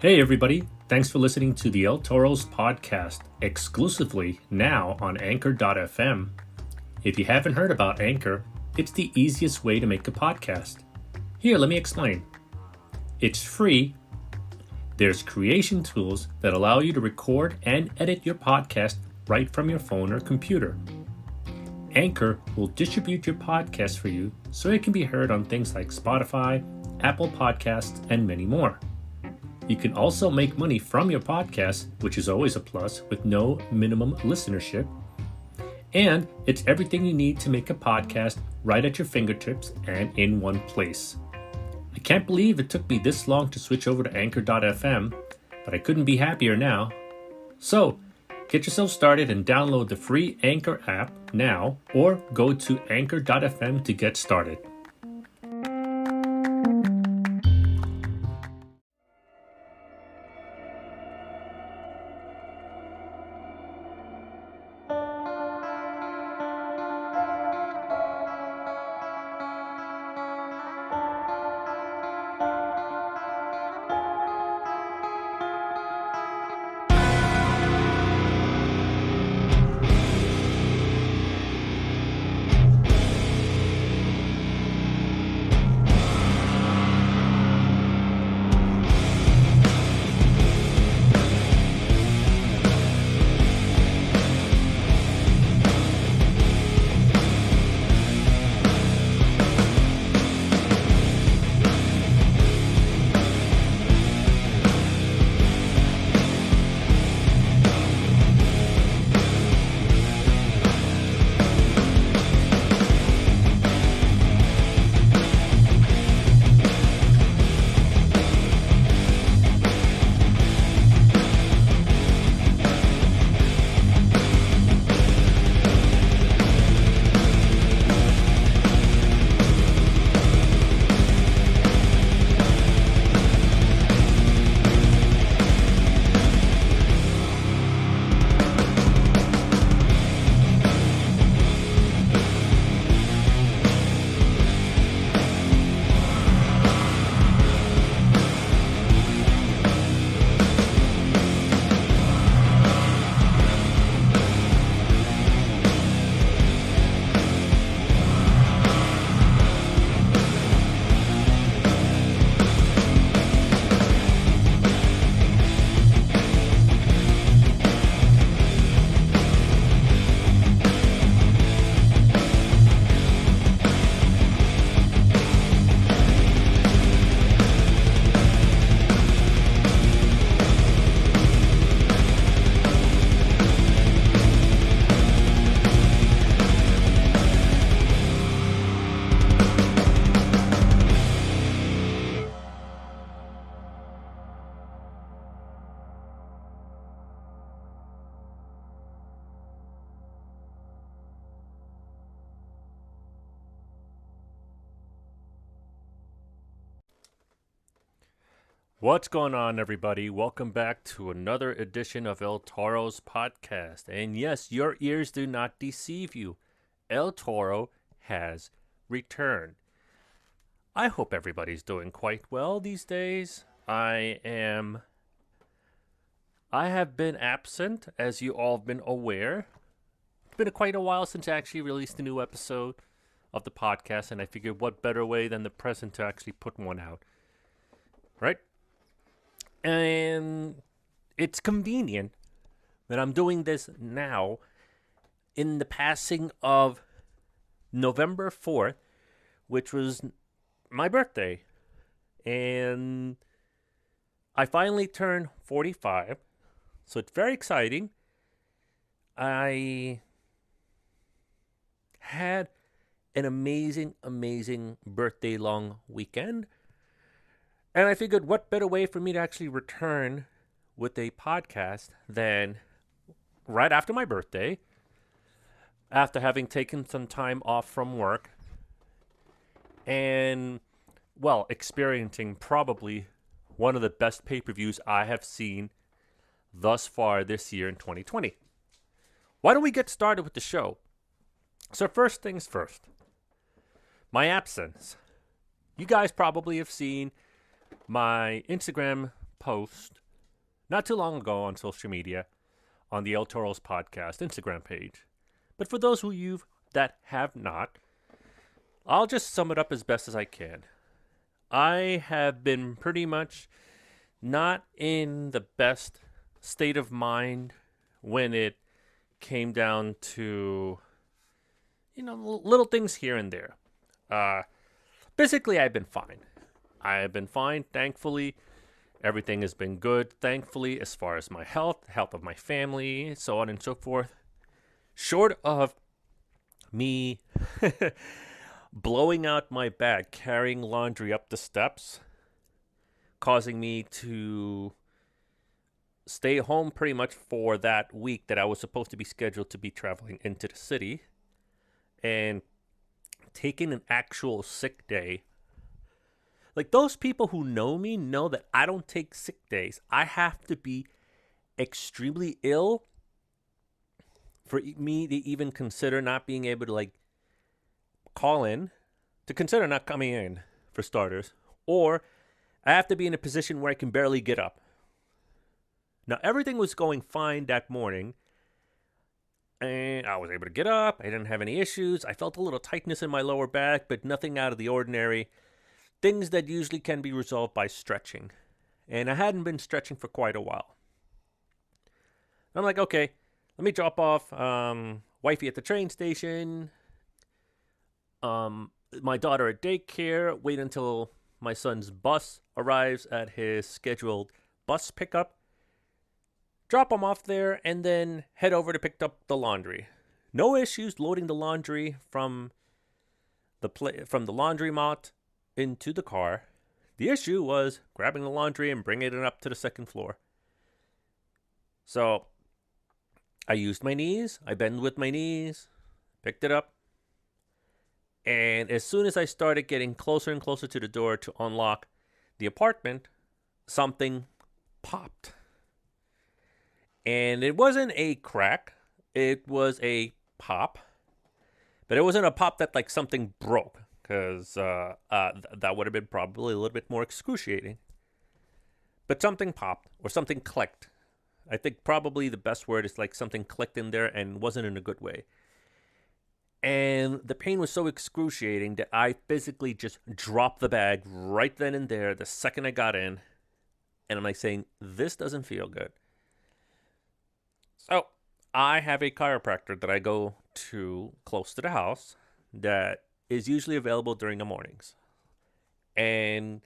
Hey everybody, thanks for listening to the El Toro's podcast, exclusively now on Anchor.fm. If you haven't heard about Anchor, it's the easiest way to make a podcast. Here, let me explain. It's free. There's creation tools that allow you to record and edit your podcast right from your phone or computer. Anchor will distribute your podcast for you so it can be heard on things like Spotify, Apple Podcasts, and many more. You can also make money from your podcast, which is always a plus, with no minimum listenership. And it's everything you need to make a podcast right at your fingertips and in one place. I can't believe it took me this long to switch over to Anchor.fm, but I couldn't be happier now. So, get yourself started and download the free Anchor app now, or go to Anchor.fm to get started. What's going on, everybody? Welcome back to another edition of El Toro's podcast. And yes, your ears do not deceive you. El Toro has returned. I hope everybody's doing quite well these days. I have been absent, as you all have been aware. It's been quite a while since I actually released a new episode of the podcast, and I figured what better way than the present to actually put one out, right? And it's convenient that I'm doing this now in the passing of November 4th, which was my birthday. And I finally turned 45, so it's very exciting. I had an amazing birthday long weekend. And I figured what better way for me to actually return with a podcast than right after my birthday, after having taken some time off from work and, well, experiencing probably one of the best pay-per-views I have seen thus far this year in 2020. Why don't we get started with the show? So first things first, my absence. You guys probably have seen my Instagram post not too long ago on social media on the El Toro's podcast Instagram page. But for those of you that have not, I'll just sum it up as best as I can. I have been pretty much not in the best state of mind when it came down to, little things here and there. Physically, I've been fine. Thankfully. Everything has been good, thankfully, as far as my health of my family, so on and so forth. Short of me blowing out my back, carrying laundry up the steps, causing me to stay home pretty much for that week that I was supposed to be scheduled to be traveling into the city, and taking an actual sick day. Like, those people who know me know that I don't take sick days. I have to be extremely ill for me to even consider not being able to, call in, to consider not coming in, for starters. Or I have to be in a position where I can barely get up. Now, everything was going fine that morning, and I was able to get up. I didn't have any issues. I felt a little tightness in my lower back, but nothing out of the ordinary. Things that usually can be resolved by stretching. And I hadn't been stretching for quite a while. I'm like, okay, let me drop off wifey at the train station. My daughter at daycare. Wait until my son's bus arrives at his scheduled bus pickup. Drop him off there and then head over to pick up the laundry. No issues loading the laundry from the laundromat into the car. The issue was grabbing the laundry and bringing it up to the second floor. So I used my knees. I bent with my knees, picked it up. And as soon as I started getting closer and closer to the door to unlock the apartment, something popped. And it wasn't a crack. It was a pop. But it wasn't a pop that something broke. Because that would have been probably a little bit more excruciating. But something popped or something clicked. I think probably the best word is something clicked in there and wasn't in a good way. And the pain was so excruciating that I physically just dropped the bag right then and there the second I got in. And I'm saying, this doesn't feel good. So I have a chiropractor that I go to close to the house that is usually available during the mornings. And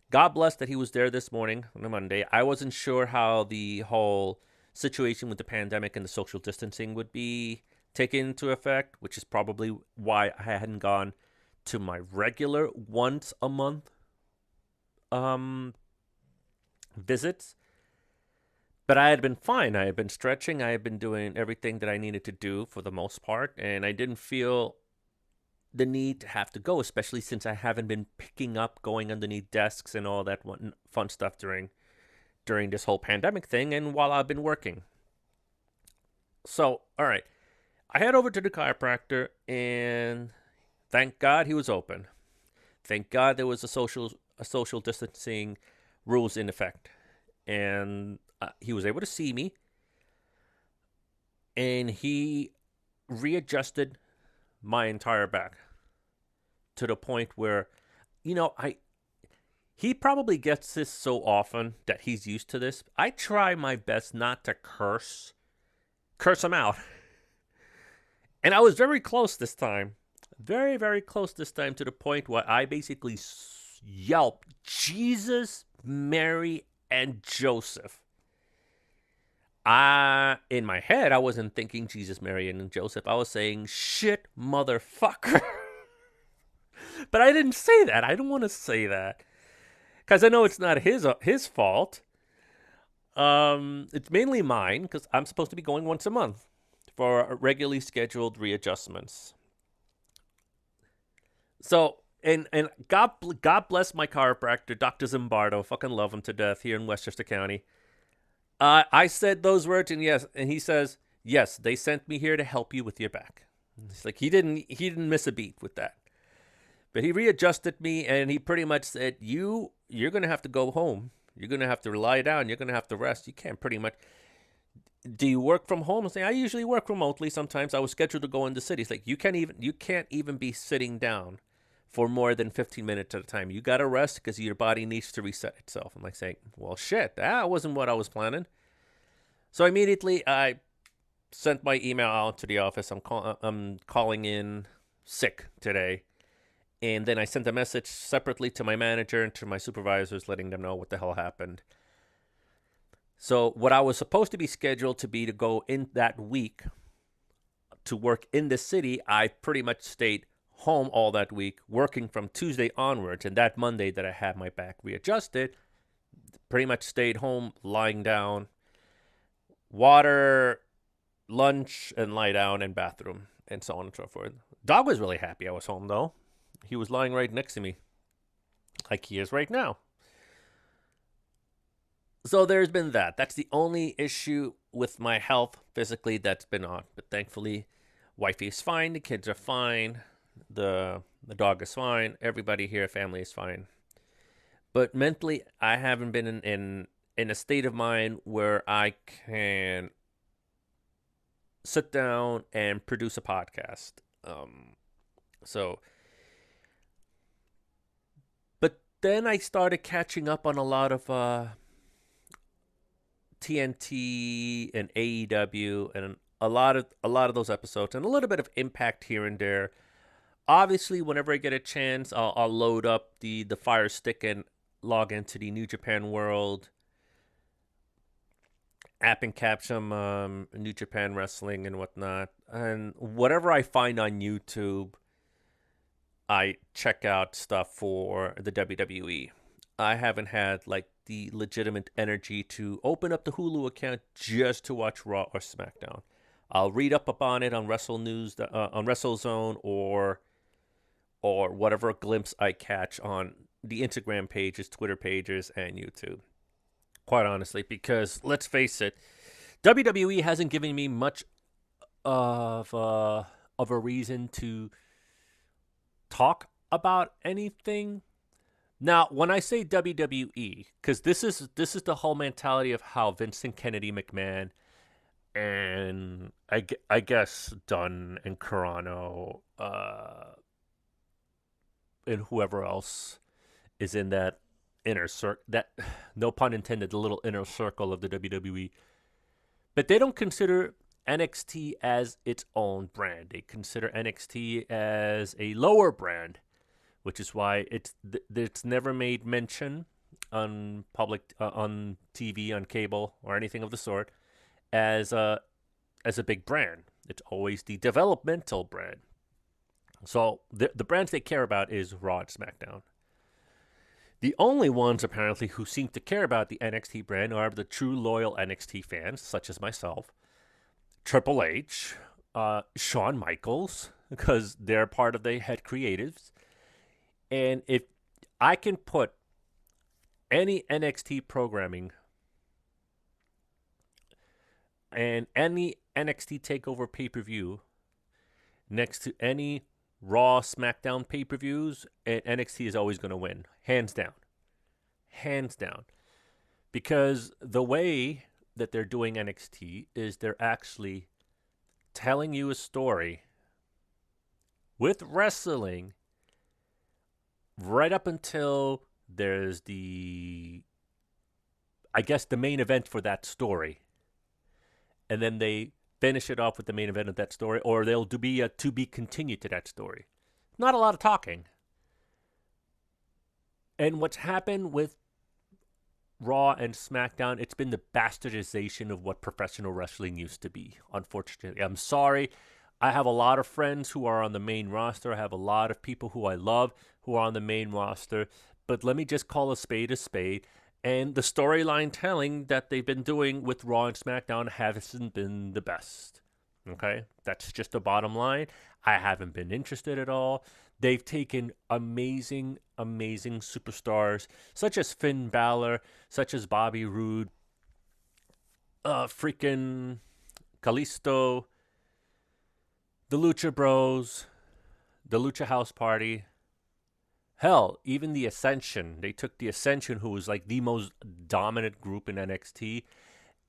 God bless that he was there this morning on a Monday. I wasn't sure how the whole situation with the pandemic and the social distancing would be taken into effect, which is probably why I hadn't gone to my regular once a month visits. But I had been fine. I had been stretching. I had been doing everything that I needed to do for the most part. And I didn't feel the need to have to go, especially since I haven't been picking up, going underneath desks and all that fun stuff during this whole pandemic thing and while I've been working. So, all right. I head over to the chiropractor and thank God he was open. Thank God there was a social distancing rules in effect. And he was able to see me. And he readjusted my entire back to the point where, he probably gets this so often that he's used to this. I try my best not to curse him out. And I was very close this time. Very, very close this time to the point where I basically yelped, Jesus, Mary, and Joseph. In my head, I wasn't thinking Jesus, Mary, and Joseph. I was saying, shit, motherfucker. But I didn't say that. I don't want to say that. Because I know it's not his fault. It's mainly mine, because I'm supposed to be going once a month for regularly scheduled readjustments. So, and God bless my chiropractor, Dr. Zimbardo. Fucking love him to death here in Westchester County. I said those words, and he says, yes, they sent me here to help you with your back. It's like he didn't miss a beat with that. But he readjusted me, and he pretty much said, you're going to have to go home You're going to have to lie down. You're going to have to rest. You can't pretty much. Do you work from home? I usually work remotely. Sometimes I was scheduled to go into cities. Like you can't even be sitting down for more than 15 minutes at a time. You got to rest because your body needs to reset itself. I'm like saying, well, shit, that wasn't what I was planning. So immediately I sent my email out to the office. I'm calling in sick today. And then I sent a message separately to my manager and to my supervisors, letting them know what the hell happened. So what I was supposed to be scheduled to be to go in that week to work in the city, I pretty much stayed home all that week, working from Tuesday onwards. And that Monday that I had my back readjusted, pretty much stayed home, lying down, water, lunch, and lie down, and bathroom, and so on and so forth. Dog was really happy I was home, though. He was lying right next to me, like he is right now. So there's been that. That's the only issue with my health physically that's been on. But thankfully, wifey is fine. The kids are fine. The dog is fine. Everybody here, family is fine. But mentally, I haven't been in a state of mind where I can sit down and produce a podcast. So, but then I started catching up on a lot of TNT and AEW and a lot of those episodes and a little bit of Impact here and there. Obviously, whenever I get a chance, I'll load up the Fire Stick and log into the New Japan World app and catch some New Japan wrestling and whatnot. And whatever I find on YouTube, I check out stuff for the WWE. I haven't had like the legitimate energy to open up the Hulu account just to watch Raw or SmackDown. I'll read up upon it on Wrestle News, on WrestleZone, or whatever glimpse I catch on the Instagram pages, Twitter pages, and YouTube. Quite honestly, because let's face it, WWE hasn't given me much of a reason to talk about anything. Now, when I say WWE, because this is the whole mentality of how Vincent Kennedy McMahon and I guess Dunn and Carano and whoever else is in that inner circle, that, no pun intended, the little inner circle of the WWE. But they don't consider NXT as its own brand. They consider NXT as a lower brand, which is why it's never made mention on public on TV, on cable, or anything of the sort as a big brand. It's always the developmental brand. So the brands they care about is Raw and SmackDown. The only ones apparently who seem to care about the NXT brand are the true loyal NXT fans, such as myself, Triple H, Shawn Michaels, because they're part of the head creatives. And if I can put any NXT programming and any NXT TakeOver pay-per-view next to any Raw, SmackDown pay-per-views, and NXT is always going to win. Hands down. Hands down. Because the way that they're doing NXT is they're actually telling you a story with wrestling right up until there's the main event for that story. And then they finish it off with the main event of that story, or there'll be a to be continued to that story. Not a lot of talking. And what's happened with Raw and SmackDown, it's been the bastardization of what professional wrestling used to be, unfortunately. I'm sorry. I have a lot of friends who are on the main roster. I have a lot of people who I love who are on the main roster. But let me just call a spade a spade. And the storyline telling that they've been doing with Raw and SmackDown hasn't been the best. Okay? That's just the bottom line. I haven't been interested at all. They've taken amazing, amazing superstars, such as Finn Balor, such as Bobby Roode, freaking Kalisto, the Lucha Bros, the Lucha House Party, Hell, even the Ascension. They took the Ascension, who was like the most dominant group in NXT,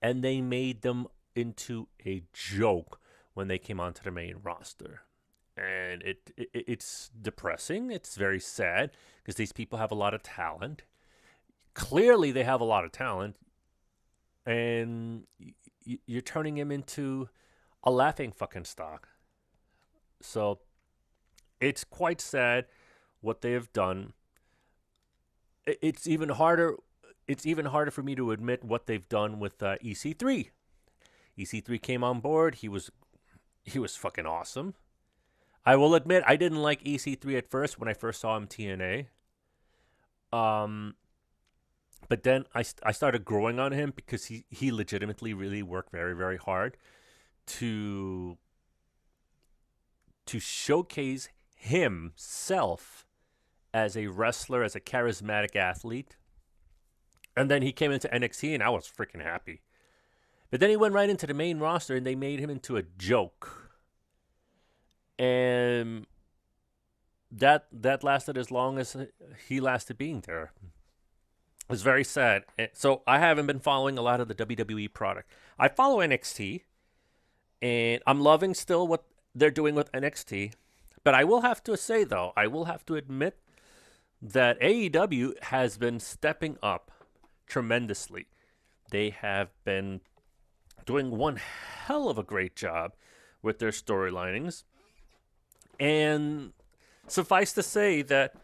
and they made them into a joke when they came onto the main roster. And it's depressing. It's very sad because these people have a lot of talent. Clearly, they have a lot of talent, and you're turning him into a laughing fucking stock. So it's quite sad what they have done. It's even harder. It's even harder for me to admit what they've done with EC3. EC3 came on board. He was fucking awesome. I will admit I didn't like EC3 at first when I first saw him TNA. But then I started growing on him because he legitimately really worked very, very hard to showcase himself as a wrestler, as a charismatic athlete. And then he came into NXT and I was freaking happy. But then he went right into the main roster and they made him into a joke. And that lasted as long as he lasted being there. It was very sad. So I haven't been following a lot of the WWE product. I follow NXT, and I'm loving still what they're doing with NXT. But I will have to say, though, I will have to admit that AEW has been stepping up tremendously. They have been doing one hell of a great job with their storylinings. And suffice to say that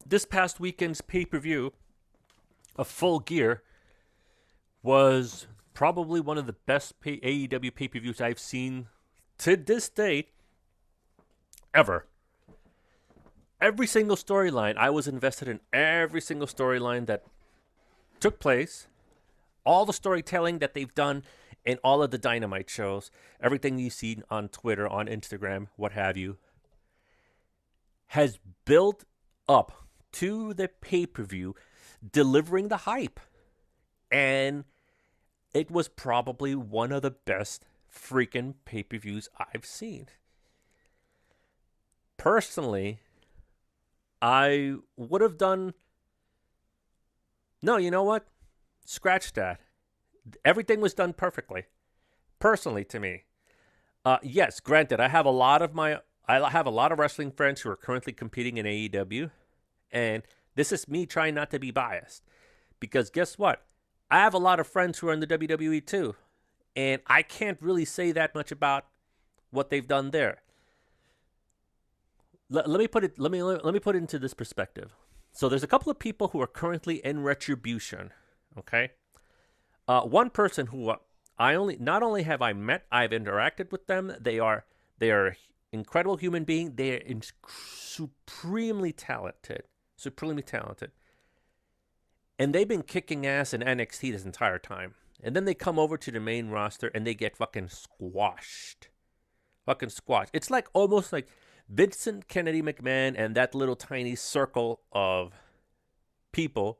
this past weekend's pay-per-view of Full Gear was probably one of the best AEW pay-per-views I've seen to this date ever. Every single storyline, I was invested in every single storyline that took place, all the storytelling that they've done in all of the Dynamite shows, everything you've seen on Twitter, on Instagram, what have you, has built up to the pay-per-view, delivering the hype. And it was probably one of the best freaking pay-per-views I've seen. Personally, I would have done... No, you know what? Scratch that. Everything was done perfectly. Personally, to me. Yes, granted, I have a lot of wrestling friends who are currently competing in AEW. And this is me trying not to be biased. Because guess what? I have a lot of friends who are in the WWE too. And I can't really say that much about what they've done there. Let me put it into this perspective. So there's a couple of people who are currently in Retribution. Okay? One person who not only have I met, I've interacted with them. They are incredible human being. They are supremely talented. And they've been kicking ass in NXT this entire time. And then they come over to the main roster and they get fucking squashed. It's like almost like Vincent Kennedy McMahon and that little tiny circle of people,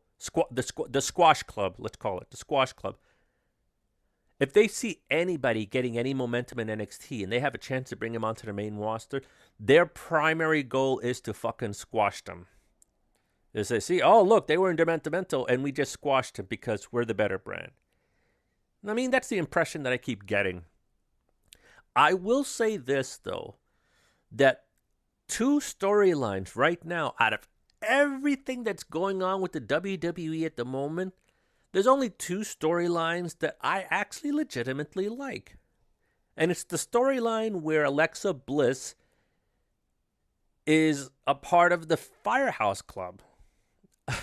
the squash club, let's call it, the squash club. If they see anybody getting any momentum in NXT and they have a chance to bring him onto the main roster, their primary goal is to fucking squash them. They say, see, oh, look, they were in Demento and we just squashed him because we're the better brand. I mean, that's the impression that I keep getting. I will say this, though, that two storylines right now, out of everything that's going on with the WWE at the moment, there's only two storylines that I actually legitimately like. And it's the storyline where Alexa Bliss is a part of the Firehouse Club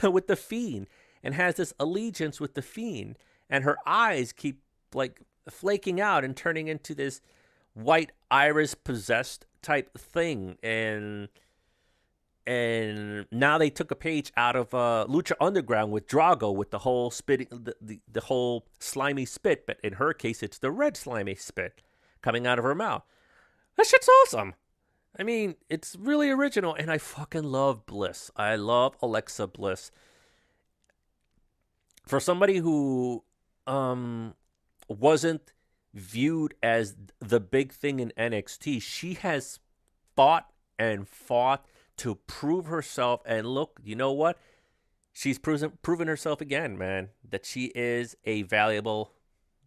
with the Fiend and has this allegiance with the Fiend, and her eyes keep like flaking out and turning into this white iris possessed type thing. And now they took a page out of Lucha Underground with Drago with the whole spitting, the whole slimy spit, but in her case it's the red slimy spit coming out of her mouth. That shit's awesome. I mean, it's really original, and I fucking love Bliss. I love Alexa Bliss. For somebody who wasn't viewed as the big thing in NXT, she has fought to prove herself. And look, you know what? She's proven herself again, man, that she is a valuable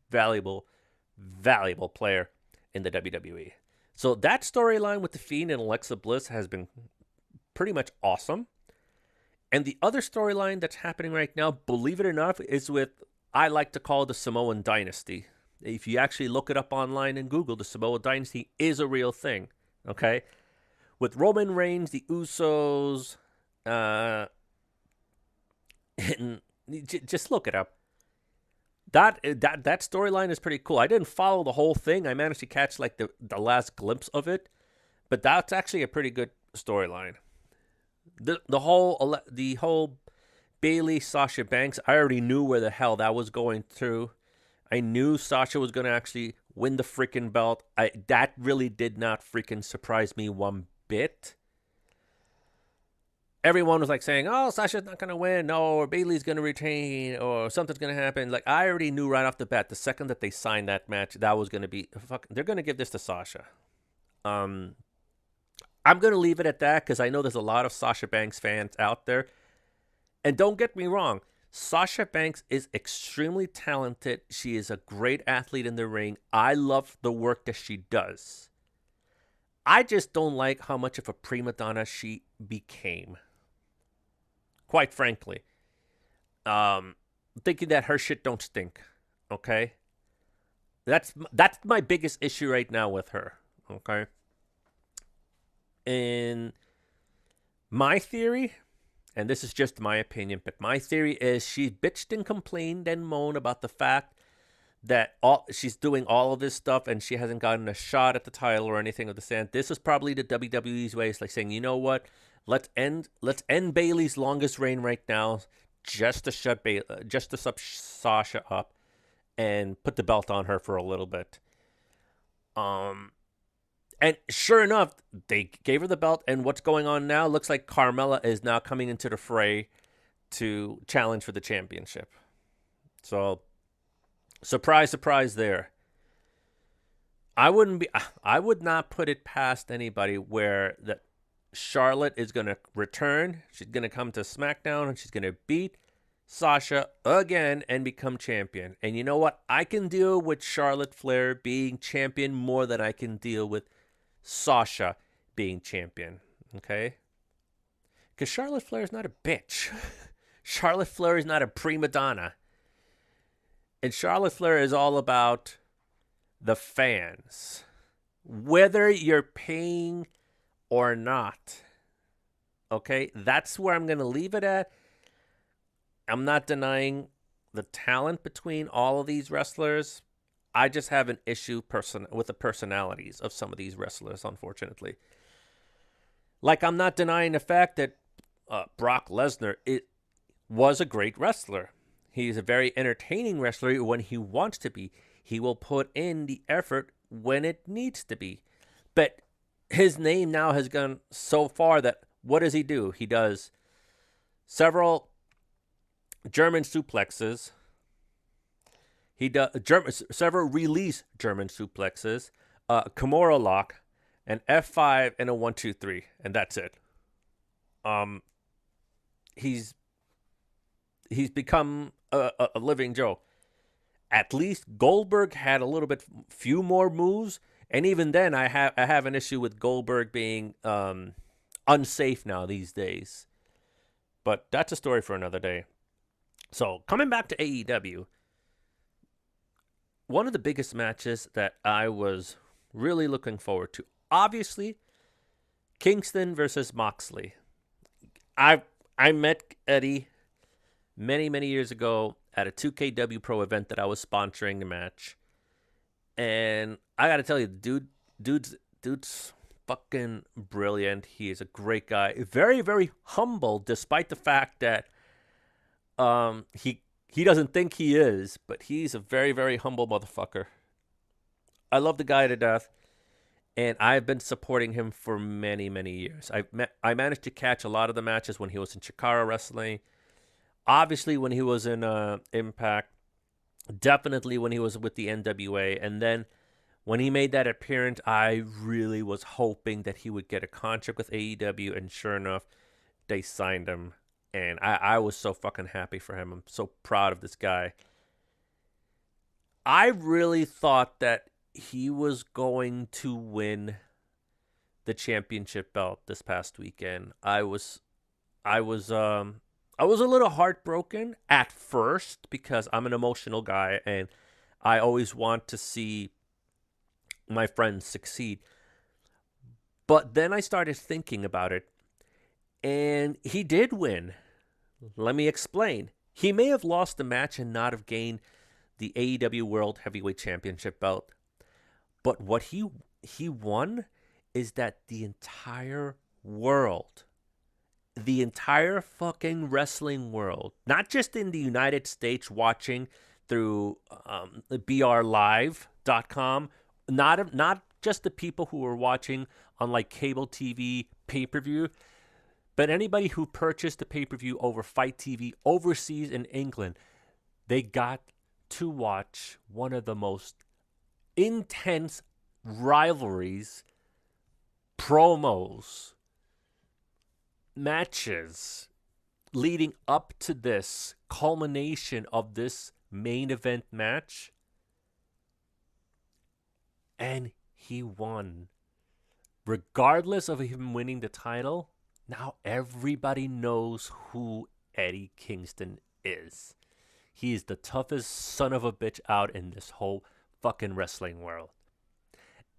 player in the WWE. So that storyline with The Fiend and Alexa Bliss has been pretty much awesome. And the other storyline that's happening right now, believe it or not, is with, I like to call the Samoan Dynasty. If you actually look it up online and Google, the Samoan Dynasty is a real thing, okay? With Roman Reigns, the Usos, and just look it up. That storyline is pretty cool. I didn't follow the whole thing. I managed to catch like the last glimpse of it, but that's actually a pretty good storyline. The whole Bayley Sasha Banks, I already knew where the hell that was going through. I knew Sasha was going to actually win the freaking belt. That really did not freaking surprise me one bit. Everyone was like saying, oh, Sasha's not going to win, or Bayley's going to retain, or something's going to happen. Like, I already knew right off the bat, the second that they signed that match, that was going to be, they're going to give this to Sasha. I'm going to leave it at that because I know there's a lot of Sasha Banks fans out there. And don't get me wrong, Sasha Banks is extremely talented. She is a great athlete in the ring. I love the work that she does. I just don't like how much of a prima donna she became. Quite frankly. Thinking that her shit don't stink. Okay? That's my biggest issue right now with her. Okay? In my theory, and this is just my opinion, but my theory is she bitched and complained and moaned about the fact that she's doing all of this stuff and she hasn't gotten a shot at the title or anything of the sort. This is probably the WWE's way. It's like saying, you know what? Let's end Bayley's longest reign right now, just to shut Sasha up and put the belt on her for a little bit. And sure enough, they gave her the belt, and what's going on now? Looks like Carmella is now coming into the fray to challenge for the championship. So, surprise, surprise there. I would not put it past anybody where that Charlotte is going to return. She's going to come to SmackDown, and she's going to beat Sasha again and become champion. And you know what? I can deal with Charlotte Flair being champion more than I can deal with Sasha being champion, okay? Because Charlotte Flair is not a bitch. Charlotte Flair is not a prima donna. And Charlotte Flair is all about the fans. Whether you're paying or not, okay? That's where I'm going to leave it at. I'm not denying the talent between all of these wrestlers. I just have an issue with the personalities of some of these wrestlers, unfortunately. Like, I'm not denying the fact that Brock Lesnar was a great wrestler. He's a very entertaining wrestler when he wants to be. He will put in the effort when it needs to be. But his name now has gone so far that what does he do? He does several German suplexes. He does several release German suplexes, Kimura lock, an F5, and a 1-2-3, and that's it. He's become a living joke. At least Goldberg had a little bit few more moves, and even then, I have an issue with Goldberg being unsafe now these days. But that's a story for another day. So coming back to AEW. One of the biggest matches that I was really looking forward to, obviously, Kingston versus Moxley. I met Eddie many years ago at a 2KW Pro event that I was sponsoring the match, and I got to tell you, dude's fucking brilliant. He is a great guy, very humble, despite the fact that he doesn't think he is, but he's a very humble motherfucker. I love the guy to death, and I've been supporting him for many years. I managed to catch a lot of the matches when he was in Chikara Wrestling. Obviously, when he was in Impact. Definitely when he was with the NWA. And then When he made that appearance, I really was hoping that he would get a contract with AEW, and sure enough, they signed him. And I was so fucking happy for him. I'm so proud of this guy. I really thought that he was going to win the championship belt this past weekend. I was a little heartbroken at first because I'm an emotional guy and I always want to see my friends succeed. But then I started thinking about it, and he did win. Let me explain. He may have lost the match and not have gained the AEW World Heavyweight Championship belt, but what he won is that the entire world, the entire fucking wrestling world, not just in the United States watching through brlive.com, not just the people who were watching on like cable TV pay-per-view, but anybody who purchased the pay-per-view over Fight TV overseas in England, they got to watch one of the most intense rivalries, promos, matches leading up to this culmination of this main event match. And he won. Regardless of him winning the title, now everybody knows who Eddie Kingston is. He is the toughest son of a bitch out in this whole fucking wrestling world.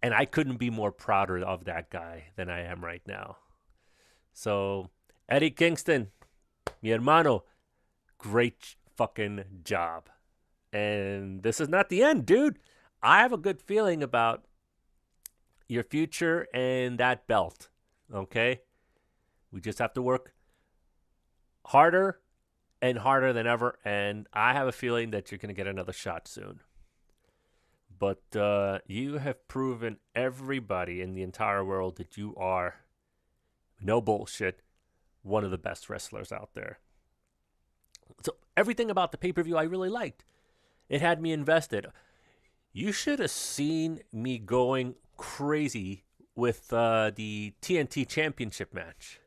And I couldn't be more prouder of that guy than I am right now. So, Eddie Kingston, mi hermano, great fucking job. And this is not the end, dude. I have a good feeling about your future and that belt, okay? We just have to work harder and harder than ever, and I have a feeling that you're going to get another shot soon. But you have proven everybody in the entire world that you are, no bullshit, one of the best wrestlers out there. So everything about the pay-per-view I really liked. It had me invested. You should have seen me going crazy with the TNT Championship match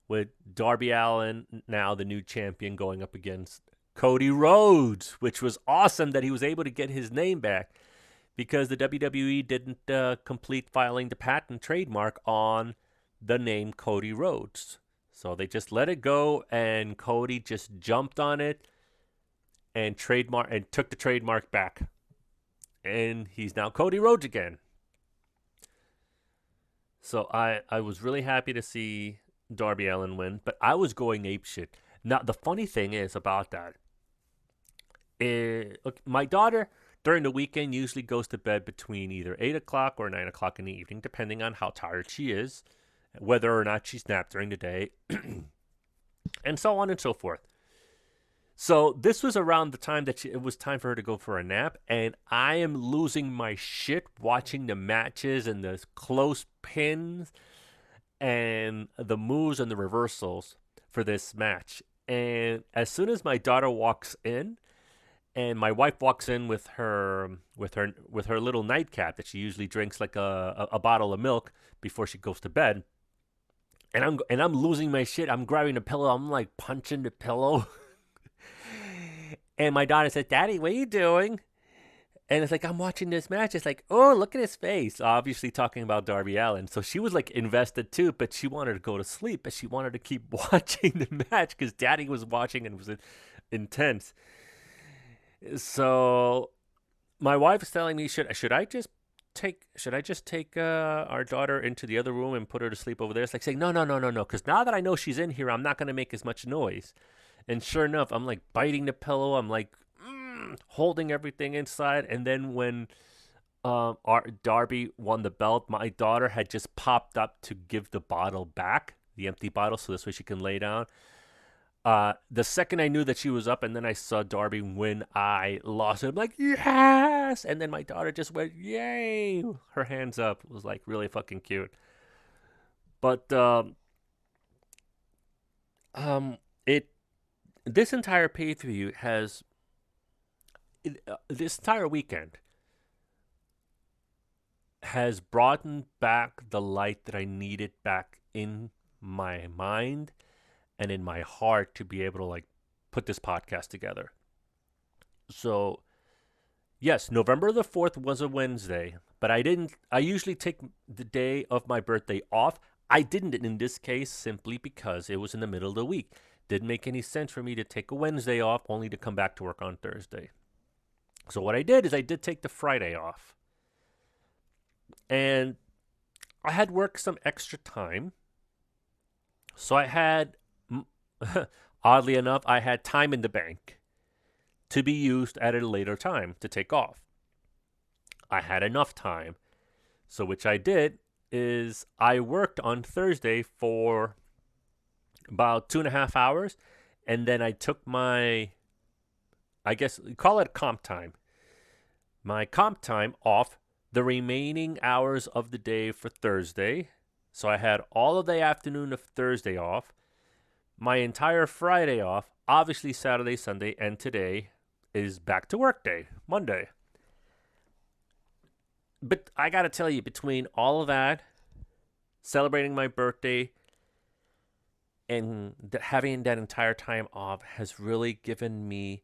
with Darby Allin, now the new champion, going up against Cody Rhodes, which was awesome that he was able to get his name back because the WWE didn't complete filing the patent trademark on the name Cody Rhodes. So they just let it go, and Cody just jumped on it and took the trademark back. And he's now Cody Rhodes again. So I was really happy to see Darby Allin win, but I was going apeshit. Now, the funny thing is about that, look, my daughter during the weekend usually goes to bed between either 8 o'clock or 9 o'clock in the evening, depending on how tired she is, whether or not she's napped during the day, and so on and so forth. So this was around the time that it was time for her to go for a nap, and I am losing my shit watching the matches and the close pins and the moves and the reversals for this match. And as soon as my daughter walks in, and my wife walks in with her little nightcap that she usually drinks like a bottle of milk before she goes to bed, and I'm losing my shit. I'm grabbing the pillow. I'm like punching the pillow. And my daughter said, "Daddy, what are you doing?" And it's like, I'm watching this match. It's like, oh, look at his face. Obviously talking about Darby Allin. So she was like invested too, but she wanted to go to sleep. But she wanted to keep watching the match because Daddy was watching and it was intense. So my wife is telling me, should I just take our daughter into the other room and put her to sleep over there? It's like saying, no. Because now that I know she's in here, I'm not going to make as much noise. And sure enough, I'm like biting the pillow. I'm like holding everything inside. And then when our Darby won the belt, my daughter had just popped up to give the bottle back, the empty bottle, so this way she can lay down. The second I knew that she was up and then I saw Darby win, I lost it. I'm like, yes! And then my daughter just went, yay! Her hands up. It was like really fucking cute. But this entire pay-per-view has this entire weekend, has brought back the light that I needed back in my mind and in my heart to be able to like put this podcast together. So, yes, November the 4th was a Wednesday, but I usually take the day of my birthday off. I didn't in this case simply because it was in the middle of the week. Didn't make any sense for me to take a Wednesday off only to come back to work on Thursday. So what I did is I did take the Friday off. And I had worked some extra time. So I had, oddly enough, I had time in the bank to be used at a later time to take off. I had enough time. So which I did is I worked on Thursday for about 2.5 hours. And then I took my, I guess, call it comp time. My comp time off the remaining hours of the day for Thursday. So I had all of the afternoon of Thursday off, my entire Friday off, obviously Saturday, Sunday, and today is back to work day, Monday. But I got to tell you, between all of that, celebrating my birthday, and having that entire time off has really given me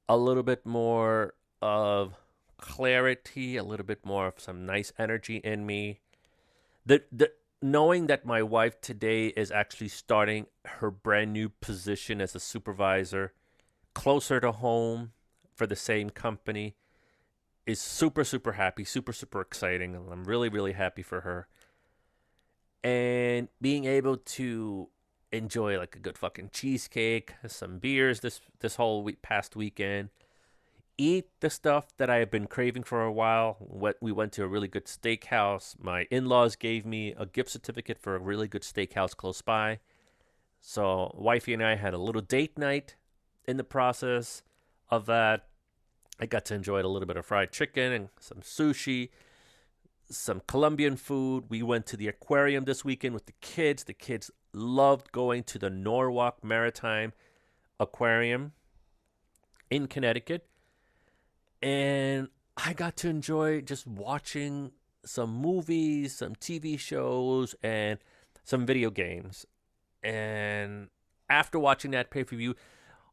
a little bit more of clarity, a little bit more of some nice energy in me. The knowing that my wife today is actually starting her brand new position as a supervisor closer to home for the same company is super, super happy, super, super exciting. I'm really, really happy for her. And being able to enjoy like a good fucking cheesecake, some beers this whole past weekend, eat the stuff that I have been craving for a while. We went to a really good steakhouse. My in-laws gave me a gift certificate for a really good steakhouse close by. So wifey and I had a little date night in the process of that. I got to enjoy a little bit of fried chicken and some sushi, some Colombian food. We went to the aquarium this weekend with the kids. The kids loved going to the Norwalk Maritime Aquarium in Connecticut. And I got to enjoy just watching some movies, some TV shows, and some video games. And after watching that pay-per-view,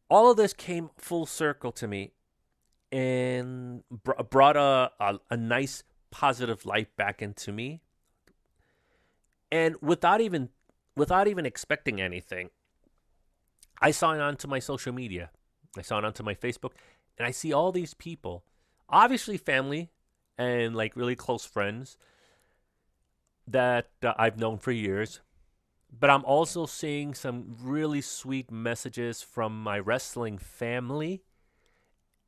all of this came full circle to me and brought a nice positive light back into me. And without even expecting anything, I signed on to my social media. I signed on to my Facebook, and I see all these people, obviously family and like really close friends that I've known for years. But I'm also seeing some really sweet messages from my wrestling family.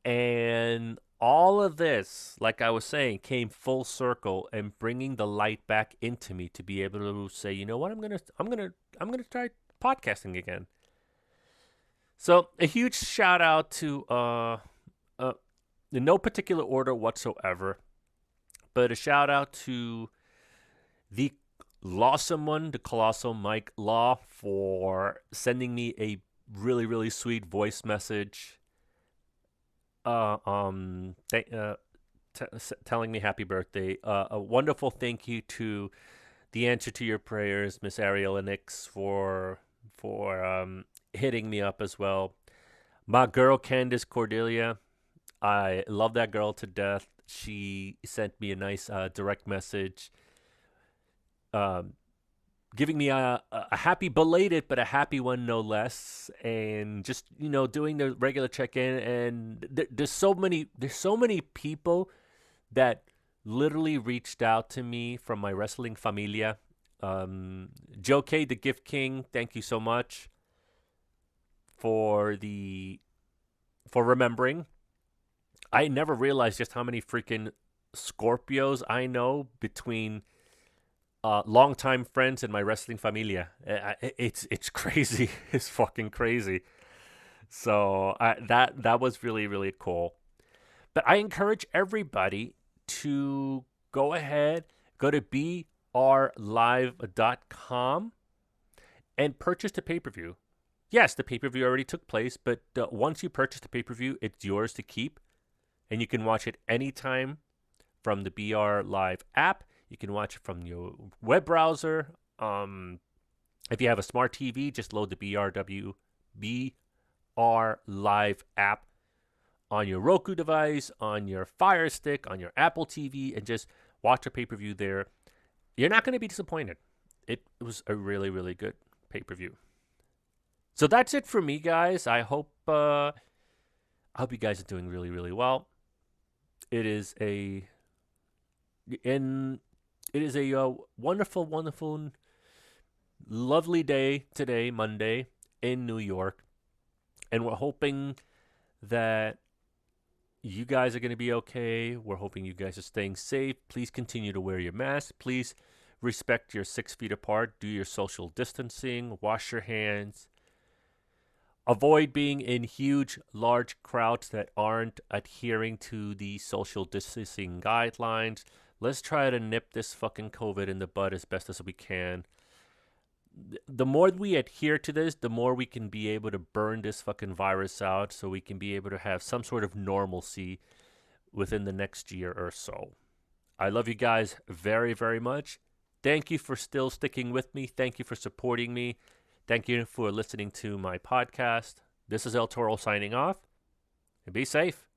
And all of this, like I was saying, came full circle and bringing the light back into me to be able to say, you know what, I'm gonna try podcasting again. So a huge shout out to in no particular order whatsoever, but a shout out to the Lawsome one, the Colossal Mike Law, for sending me a really, really sweet voice message. Telling me happy birthday. A wonderful thank you to the Answer to Your Prayers, Miss Ariel Enix, for hitting me up as well. My girl Candice Cordelia, I love that girl to death. She sent me a nice direct message, giving me a happy belated, but a happy one no less, and just doing the regular check-in. And there's so many people that literally reached out to me from my wrestling familia. Joe K, the Gift King, thank you so much for remembering. I never realized just how many freaking Scorpios I know between longtime friends and my wrestling familia. It's crazy. It's fucking crazy. So that was really, really cool. But I encourage everybody to go ahead, go to brlive.com and purchase the pay-per-view. Yes, the pay-per-view already took place, but once you purchase the pay-per-view, it's yours to keep. And you can watch it anytime from the BR Live app. You can watch it from your web browser. If you have a smart TV, just load the BR Live app on your Roku device, on your Fire Stick, on your Apple TV, and just watch a pay-per-view there. You're not going to be disappointed. It was a really, really good pay-per-view. So that's it for me, guys. I hope you guys are doing really, really well. It is a wonderful, wonderful, lovely day today, Monday, in New York. And we're hoping that you guys are going to be okay. We're hoping you guys are staying safe. Please continue to wear your mask. Please respect your 6 feet apart. Do your social distancing. Wash your hands. Avoid being in huge, large crowds that aren't adhering to the social distancing guidelines. Let's try to nip this fucking COVID in the bud as best as we can. The more we adhere to this, the more we can be able to burn this fucking virus out so we can be able to have some sort of normalcy within the next year or so. I love you guys very, very much. Thank you for still sticking with me. Thank you for supporting me. Thank you for listening to my podcast. This is El Toro signing off. And be safe.